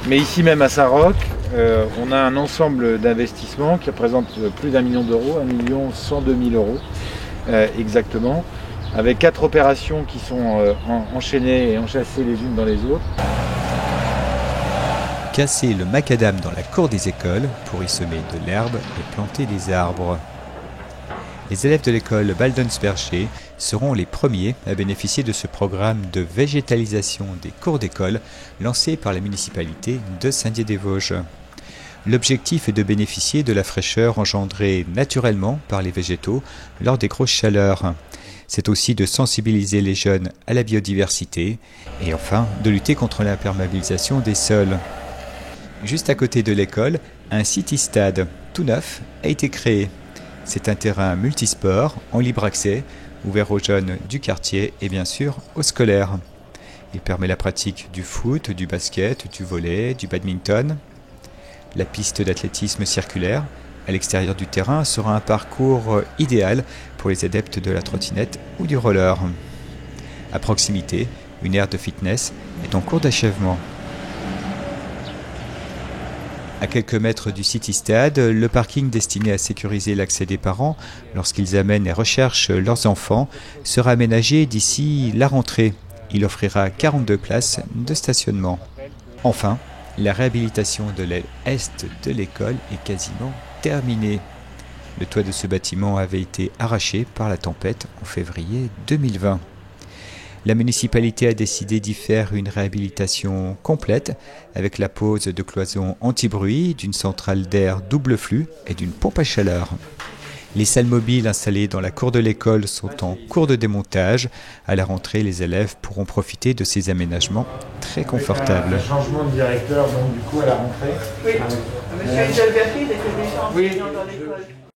Mais ici même à Saint-Roch, on a un ensemble d'investissements qui représente plus d'1 million d'euros, 1 102 000 euros exactement, avec 4 opérations qui sont enchaînées et enchâssées les unes dans les autres. Casser le macadam dans la cour des écoles pour y semer de l'herbe et planter des arbres. Les élèves de l'école Baldensberger seront les premiers à bénéficier de ce programme de végétalisation des cours d'école lancé par la municipalité de Saint-Dié-des-Vosges. L'objectif est de bénéficier de la fraîcheur engendrée naturellement par les végétaux lors des grosses chaleurs. C'est aussi de sensibiliser les jeunes à la biodiversité et enfin de lutter contre l'imperméabilisation des sols. Juste à côté de l'école, un city-stade tout neuf a été créé. C'est un terrain multisport en libre accès, ouvert aux jeunes du quartier et bien sûr aux scolaires. Il permet la pratique du foot, du basket, du volley, du badminton. La piste d'athlétisme circulaire à l'extérieur du terrain sera un parcours idéal pour les adeptes de la trottinette ou du roller. À proximité, une aire de fitness est en cours d'achèvement. À quelques mètres du city-stade, le parking destiné à sécuriser l'accès des parents lorsqu'ils amènent et recherchent leurs enfants sera aménagé d'ici la rentrée. Il offrira 42 places de stationnement. Enfin, la réhabilitation de l'aile est de l'école est quasiment terminée. Le toit de ce bâtiment avait été arraché par la tempête en février 2020. La municipalité a décidé d'y faire une réhabilitation complète avec la pose de cloisons anti-bruit, d'une centrale d'air double flux et d'une pompe à chaleur. Les salles mobiles installées dans la cour de l'école sont en cours de démontage. À la rentrée, les élèves pourront profiter de ces aménagements très confortables. Un changement de directeur donc du coup à la rentrée. Oui, Monsieur Alberti, il était déjà enseignant dans l'école.